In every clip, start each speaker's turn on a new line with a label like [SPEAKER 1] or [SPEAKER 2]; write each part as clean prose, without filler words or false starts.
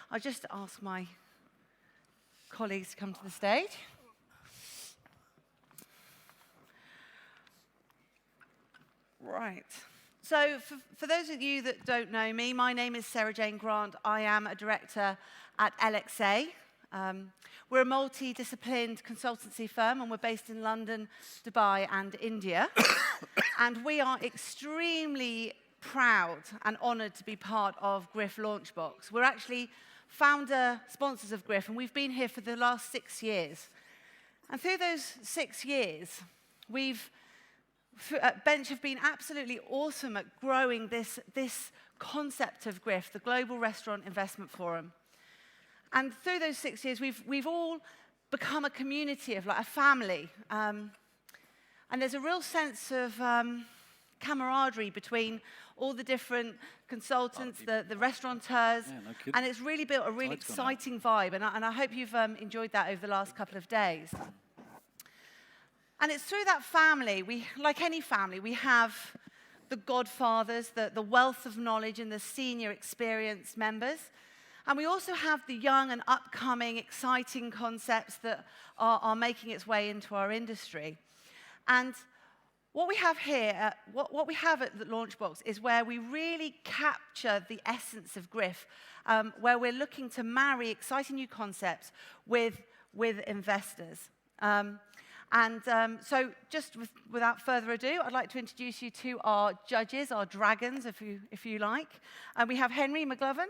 [SPEAKER 1] I'll just ask my colleagues to come to the stage. Right. So for those of you that don't know me, my name is Sarah Jane Grant. I am a director at LXA. We're a multidisciplined consultancy firm, and we're based in London, Dubai, and India. And we are extremely proud and honored to be part of Griff LAUNCHBOX. We're actually founder sponsors of Griff, and we've been here for the last 6 years. And through those 6 years, Bench have been absolutely awesome at growing this concept of Griff, the Global Restaurant Investment Forum. And through those 6 years, we've all become a community of like a family. And there's a real sense of camaraderie between all the different consultants, the restaurateurs, and it's really built a really exciting vibe. And I hope you've enjoyed that over the last couple of days. And it's through that family, like any family, we have the godfathers, the wealth of knowledge and the senior experienced members. And we also have the young and upcoming exciting concepts that are making its way into our industry. And what we have here, what we have at the LAUNCHBOX is where we really capture the essence of Griff, where we're looking to marry exciting new concepts with investors. So just without further ado, I'd like to introduce you to our judges, our dragons, if you like. We have Henry McGovern,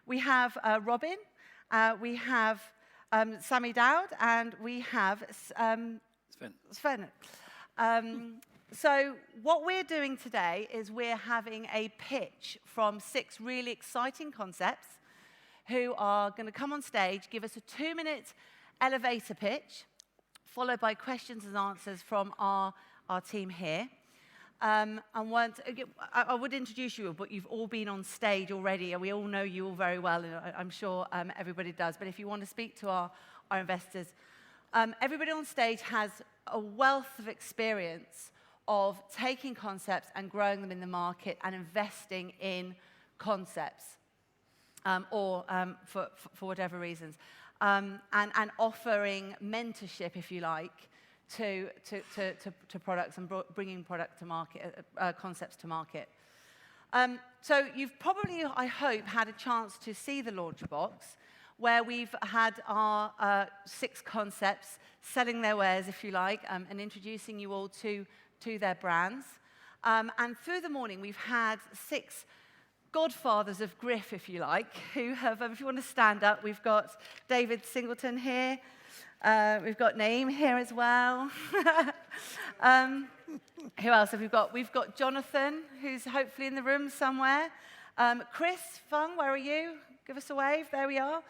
[SPEAKER 1] we have Robin, we have Sami Daud, and we have Sven. So what we're doing today is we're having a pitch from 6 really exciting concepts who are going to come on stage, give us a 2-minute elevator pitch, followed by questions and answers from our team here. I would introduce you, but you've all been on stage already, and we all know you all very well, and I'm sure everybody does. But if you want to speak to our investors, everybody on stage has a wealth of experience of taking concepts and growing them in the market and investing in concepts, or for whatever reasons. And offering mentorship, if you like, to products and bringing product to market, concepts to market. So you've probably, I hope, had a chance to see the LAUNCHBOX, where we've had our 6 concepts selling their wares, if you like, and introducing you all to their brands. And through the morning, we've had 6 godfathers of Griff, if you like, who have, if you want to stand up, we've got David Singleton here. We've got Naeem here as well. Who else have we got? We've got Jonathan, who's hopefully in the room somewhere. Chris Fung, where are you? Give us a wave. There we are.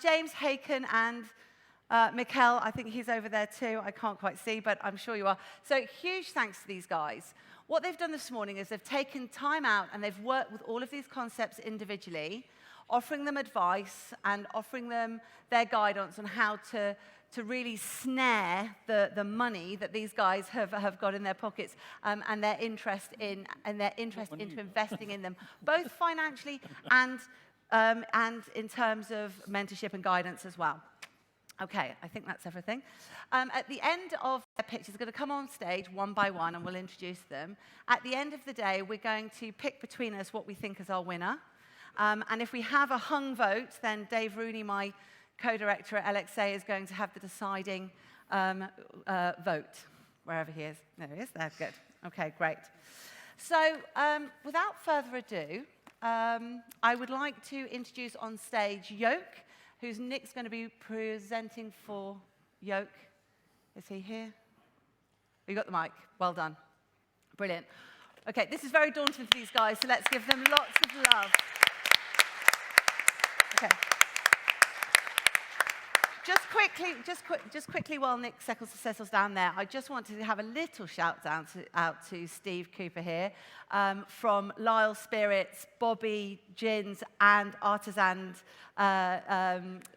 [SPEAKER 1] James Haken and Mikkel, I think he's over there too. I can't quite see, but I'm sure you are. So huge thanks to these guys. What they've done this morning is they've taken time out and they've worked with all of these concepts individually, offering them advice and offering them their guidance on how to really snare the money that these guys have got in their pockets, and their interest into investing in them, both financially and in terms of mentorship and guidance as well. Okay, I think that's everything. At the end of their pitches, they're going to come on stage one by one, and we'll introduce them. At the end of the day, we're going to pick between us what we think is our winner. And if we have a hung vote, then Dave Rooney, my co-director at LXA, is going to have the deciding vote, wherever he is. There he is. There, good. Okay, great. So without further ado, I would like to introduce on stage Yolk, who's Nick's going to be presenting for. Yolk, is he here? You got the mic. Well done. Brilliant. Okay, this is very daunting for these guys, so let's give them lots of love. Okay. Just quickly, while Nick settles down there, I just want to have a little shout out to Steve Cooper here, from Lyle Spirits, Bobby Gins, and Artisan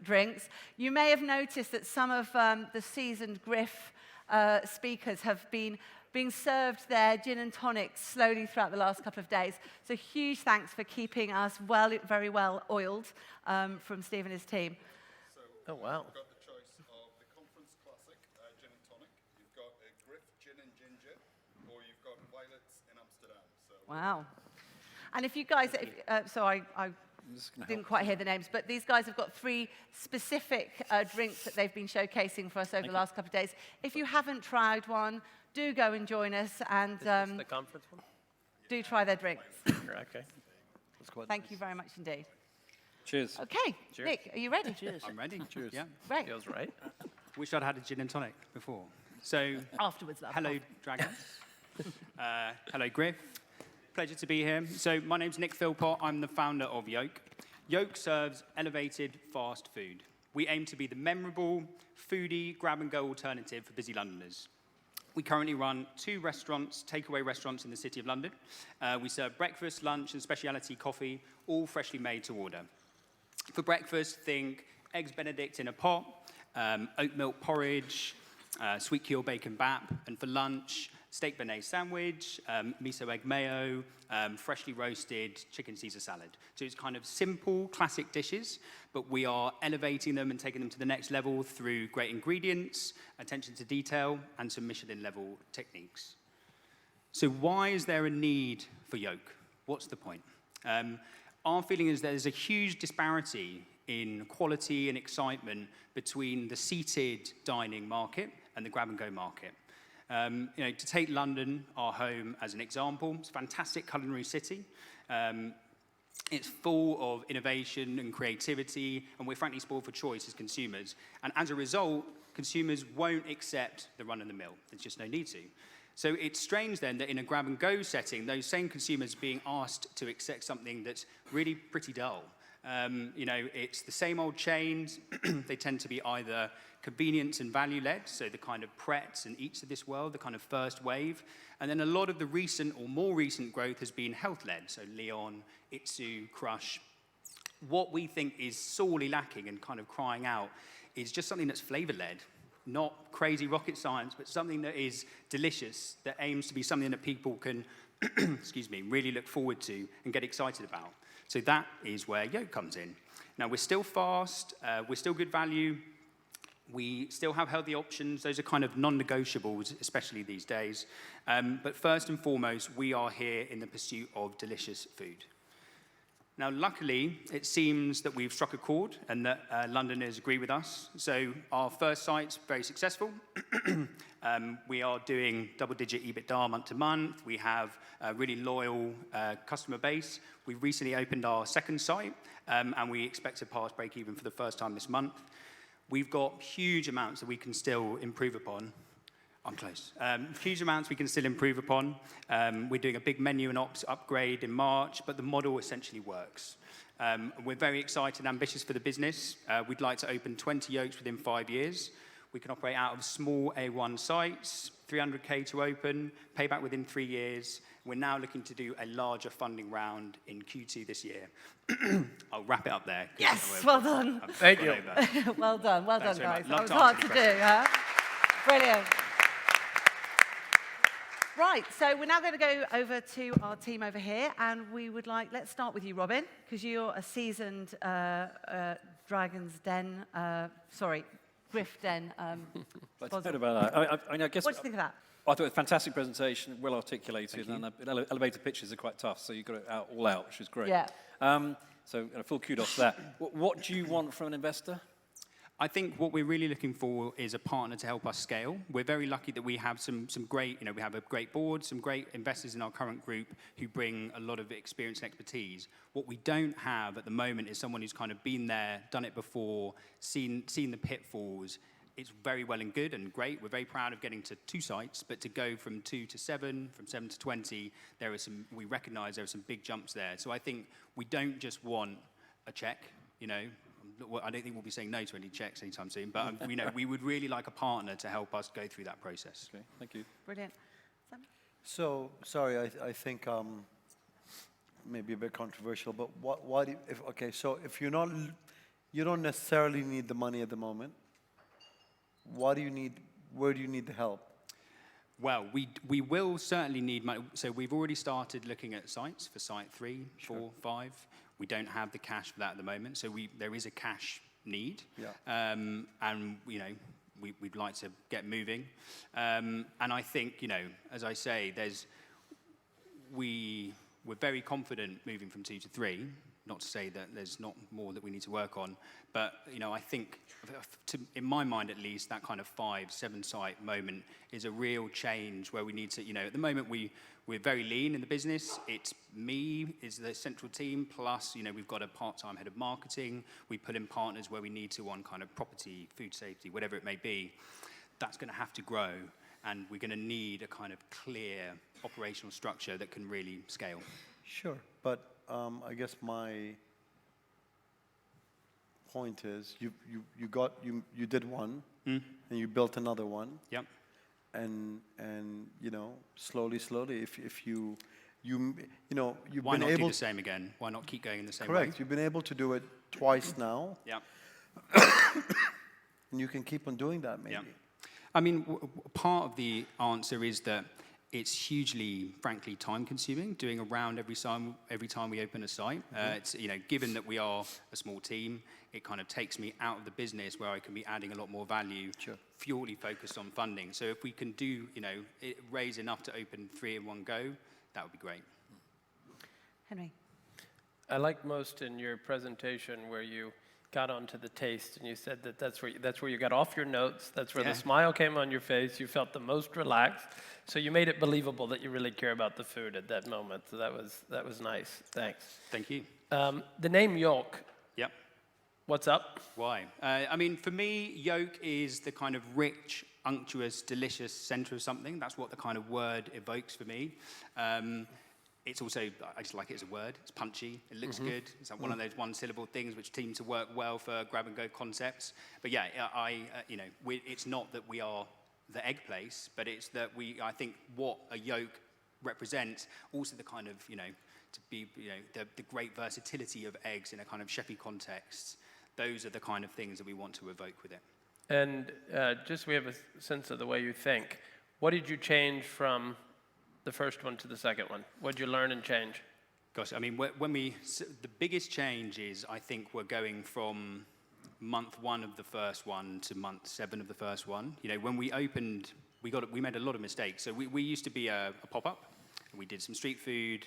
[SPEAKER 1] Drinks. You may have noticed that some of the seasoned Griff speakers have been being served their gin and tonics slowly throughout the last couple of days. So huge thanks for keeping us very well oiled from Steve and his team.
[SPEAKER 2] So, wow.
[SPEAKER 3] You've got the choice of the Conference Classic gin and tonic, you've got a Griff gin and ginger, or you've got Violet's in Amsterdam. So.
[SPEAKER 1] Wow. And if you guys, so I didn't quite hear the names, but these guys have got 3 specific drinks that they've been showcasing for us over the last couple of days. If you haven't tried one, do go and join us, and
[SPEAKER 2] Is this the conference one?
[SPEAKER 1] do try their drinks.
[SPEAKER 2] Okay. That's quite
[SPEAKER 1] Thank you very much indeed.
[SPEAKER 4] Cheers.
[SPEAKER 1] Okay,
[SPEAKER 2] Cheers.
[SPEAKER 1] Nick, are you ready?
[SPEAKER 2] Cheers.
[SPEAKER 5] I'm ready.
[SPEAKER 4] Cheers.
[SPEAKER 5] Yeah.
[SPEAKER 1] Great.
[SPEAKER 2] Feels right.
[SPEAKER 5] Wish I'd had a gin and tonic before. So,
[SPEAKER 1] Afterwards, love.
[SPEAKER 5] hello, Dragons. Hello, Griff. Pleasure to be here. So, my name's Nick Philpott. I'm the founder of Yolk. Yolk serves elevated fast food. We aim to be the memorable, foodie, grab-and-go alternative for busy Londoners. We currently run 2 restaurants, takeaway restaurants in the City of London. We serve breakfast, lunch, and specialty coffee, all freshly made to order. For breakfast, think eggs Benedict in a pot, oat milk porridge, sweet keel bacon bap, and for lunch, steak béarnaise sandwich, miso egg mayo, freshly roasted chicken Caesar salad. So it's kind of simple, classic dishes, but we are elevating them and taking them to the next level through great ingredients, attention to detail, and some Michelin-level techniques. So why is there a need for Yolk? What's the point? Our feeling is there's a huge disparity in quality and excitement between the seated dining market and the grab-and-go market. To take London, our home, as an example, it's a fantastic culinary city. It's full of innovation and creativity, and we're frankly spoiled for choice as consumers. And as a result, consumers won't accept the run-of-the-mill. There's just no need to. So it's strange then that in a grab-and-go setting, those same consumers are being asked to accept something that's really pretty dull. It's the same old chains. They tend to be either convenience and value-led, so the kind of Pretz and Eats of this world, the kind of first wave. And then a lot of the recent or more recent growth has been health-led, so Leon, Itsu, Crush. What we think is sorely lacking and kind of crying out is just something that's flavor-led, not crazy rocket science, but something that is delicious, that aims to be something that people can, really look forward to and get excited about. So that is where Yolk comes in. Now, we're still fast, we're still good value, we still have healthy options. Those are kind of non-negotiables, especially these days. But first and foremost, we are here in the pursuit of delicious food. Now, luckily, it seems that we've struck a chord and that Londoners agree with us. So our first site's very successful. We are doing double-digit EBITDA month to month. We have a really loyal customer base. We recently opened our second site, and we expect to pass break-even for the first time this month. We've got huge amounts that we can still improve upon. I'm close. Huge amounts we can still improve upon. We're doing a big menu and ops upgrade in March, but the model essentially works. We're very excited and ambitious for the business. We'd like to open 20 Yolks within 5 years. We can operate out of small A1 sites, 300K to open, payback within 3 years. We're now looking to do a larger funding round in Q2 this year. I'll wrap it up there.
[SPEAKER 1] Yes, well done.
[SPEAKER 2] Thank you.
[SPEAKER 1] well done,
[SPEAKER 5] Thanks very
[SPEAKER 1] guys.
[SPEAKER 5] much.
[SPEAKER 1] That
[SPEAKER 5] Love
[SPEAKER 1] was
[SPEAKER 5] to
[SPEAKER 1] hard
[SPEAKER 5] answer
[SPEAKER 1] to
[SPEAKER 5] any
[SPEAKER 1] do, huh? Brilliant. Right, so we're now going to go over to our team over here, and let's start with you, Robin, because you're a seasoned Griff Den.
[SPEAKER 4] Let's heard about that. I guess.
[SPEAKER 1] What do you think of that?
[SPEAKER 4] I thought it was a fantastic presentation, well articulated, and elevator pitches are quite tough, so you got it all out, which is great.
[SPEAKER 1] Yeah.
[SPEAKER 4] So full kudos to that. What do you want from an investor?
[SPEAKER 5] I think what we're really looking for is a partner to help us scale. We're very lucky that we have some great, we have a great board, some great investors in our current group who bring a lot of experience and expertise. What we don't have at the moment is someone who's kind of been there, done it before, seen the pitfalls. It's very well and good and great. We're very proud of getting to 2 sites, but to go from 2 to 7, from 7 to 20, we recognize there are some big jumps there. So I think we don't just want a check, I don't think we'll be saying no to any checks anytime soon, but we would really like a partner to help us go through that process.
[SPEAKER 4] Okay, thank you.
[SPEAKER 1] Brilliant. Sami?
[SPEAKER 6] So, sorry, I think maybe a bit controversial, but if you don't necessarily need the money at the moment, where do you need the help?
[SPEAKER 5] Well, we will certainly need money. So we've already started looking at sites for site 3, 4, 5. We don't have the cash for that at the moment, so there is a cash need.
[SPEAKER 6] Yeah.
[SPEAKER 5] And, you know, we'd like to get moving. And I think, you know, as I say, we're very confident moving from 2 to 3. Not to say that there's not more that we need to work on, but you know, I think, in my mind at least, that kind of 5, 7 site moment is a real change where we need to, you know, at the moment we're very lean in the business. It's me is the central team, plus, you know, we've got a part-time head of marketing. We put in partners where we need to on kind of property, food safety, whatever it may be. That's going to have to grow, and we're going to need a kind of clear operational structure that can really scale.
[SPEAKER 6] Sure, but I guess my point is you did one, and you built another one.
[SPEAKER 5] Yep.
[SPEAKER 6] And you know, slowly, if you know, you've
[SPEAKER 5] Why
[SPEAKER 6] been
[SPEAKER 5] not
[SPEAKER 6] able
[SPEAKER 5] do the same again? Why not keep going in the same way?
[SPEAKER 6] Correct. You've been able to do it twice now,
[SPEAKER 5] Yeah.
[SPEAKER 6] and you can keep on doing that maybe.
[SPEAKER 5] Yeah. I mean, part of the answer is that it's hugely, frankly, time-consuming doing a round every time we open a site. It's, you know, given that we are a small team, it kind of takes me out of the business where I can be adding a lot more value, purely focused on funding. So if we can do, you know, raise enough to open 3 in one go, that would be great.
[SPEAKER 1] Henry.
[SPEAKER 2] I liked most in your presentation where you got onto the taste and you said that's where you got off your notes, that's where the smile came on your face, you felt the most relaxed. So you made it believable that you really care about the food at that moment. So that was nice. Thanks.
[SPEAKER 5] Thank you.
[SPEAKER 2] The name Yolk.
[SPEAKER 5] Yep.
[SPEAKER 2] What's up?
[SPEAKER 5] Why? I mean, for me, yolk is the kind of rich, unctuous, delicious center of something. That's what the kind of word evokes for me. It's also, I just like it as a word. It's punchy. It looks good. It's like one of those one-syllable things which seem to work well for grab-and-go concepts. But yeah, you know, it's not that we are the egg place, but it's that I think what a yolk represents, also the kind of, you know, to be, you know, the great versatility of eggs in a kind of chefy context. Those are the kind of things that we want to evoke with it.
[SPEAKER 2] And just so we have a sense of the way you think, what did you change from the first one to the second one? What did you learn and change?
[SPEAKER 5] Gosh, I mean, the biggest change is, I think we're going from month 1 of the first one to month 7 of the first one. You know, when we opened, we made a lot of mistakes. So we used to be a pop-up. We did some street food,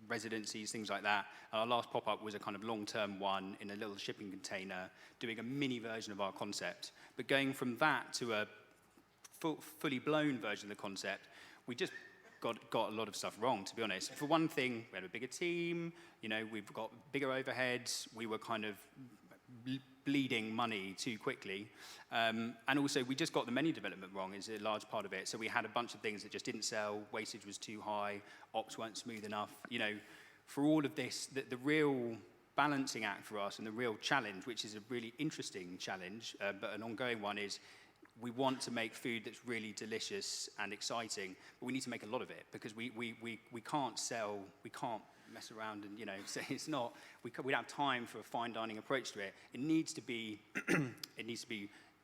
[SPEAKER 5] residencies, things like that. Our last pop-up was a kind of long-term one in a little shipping container, doing a mini version of our concept. But going from that to a fully blown version of the concept, we just got a lot of stuff wrong, to be honest. For one thing, we had a bigger team, you know, we've got bigger overheads, we were kind of bleeding money too quickly. And also, we just got the menu development wrong is a large part of it. So we had a bunch of things that just didn't sell, wastage was too high, ops weren't smooth enough. You know, for all of this, the real balancing act for us and the real challenge, which is a really interesting challenge, but an ongoing one, is we want to make food that's really delicious and exciting, but we need to make a lot of it because we can't sell, we can't mess around and, you know, so it's not, we don't have time for a fine dining approach to it. It needs to be,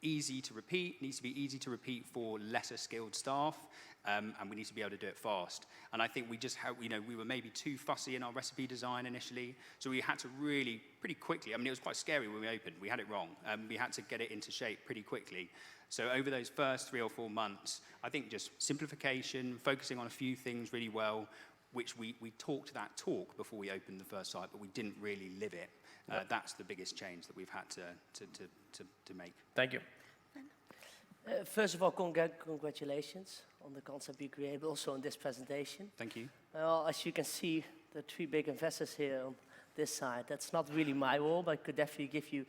[SPEAKER 5] easy to repeat for lesser skilled staff, and we need to be able to do it fast. And I think we just have, you know, we were maybe too fussy in our recipe design initially, so we had to really, pretty quickly, I mean, it was quite scary when we opened, we had it wrong, we had to get it into shape pretty quickly. So over those first 3 or 4 months, I think just simplification, focusing on a few things really well, which we talked that talk before we opened the first site, but we didn't really live it. That's the biggest change that we've had to make.
[SPEAKER 2] Thank you.
[SPEAKER 7] First of all, congratulations on the concept you created, but also on this presentation.
[SPEAKER 5] Thank you.
[SPEAKER 7] Well, as you can see, the 3 big investors here on this side. That's not really my role, but I could definitely give you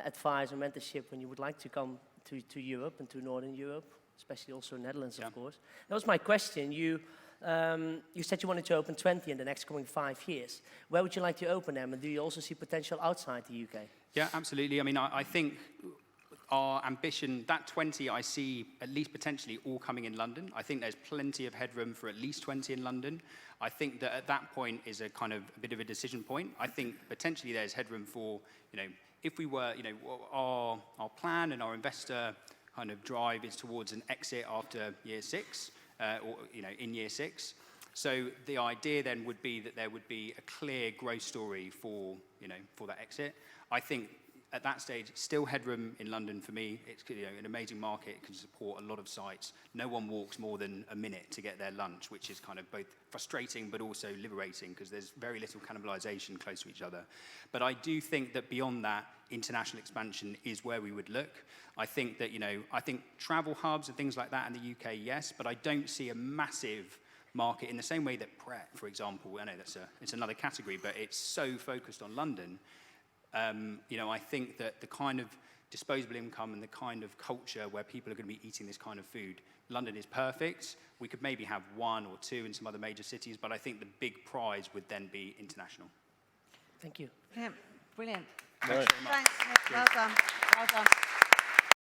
[SPEAKER 7] advice or mentorship when you would like to come to Europe and to Northern Europe, especially also Netherlands, of course. That was my question. You said you wanted to open 20 in the next coming 5 years. Where would you like to open them, and do you also see potential outside the UK?
[SPEAKER 5] Yeah, absolutely. I mean, I think our ambition, that 20 I see at least potentially all coming in London. I think there's plenty of headroom for at least 20 in London. I think that at that point is a kind of a bit of a decision point. I think potentially there's headroom for, you know, if we were, you know, our plan and our investor kind of drive is towards an exit after year 6. or in year 6. So the idea then would be that there would be a clear growth story for that exit. I think at that stage, still headroom in London for me. It's an amazing market. It can support a lot of sites. No one walks more than a minute to get their lunch, which is kind of both frustrating but also liberating because there's very little cannibalization close to each other. But I do think that beyond that, international expansion is where we would look. I think that, I think travel hubs and things like that in the UK, yes, but I don't see a massive market in the same way that Pret, for example. I know it's another category, but it's so focused on London. I think that the kind of disposable income and the kind of culture where people are going to be eating this kind of food, London is perfect. We could maybe have 1 or 2 in some other major cities, but I think the big prize would then be international.
[SPEAKER 7] Thank you.
[SPEAKER 1] Yeah, brilliant.
[SPEAKER 2] Right.
[SPEAKER 1] Thanks, Nick. Well done. Well done.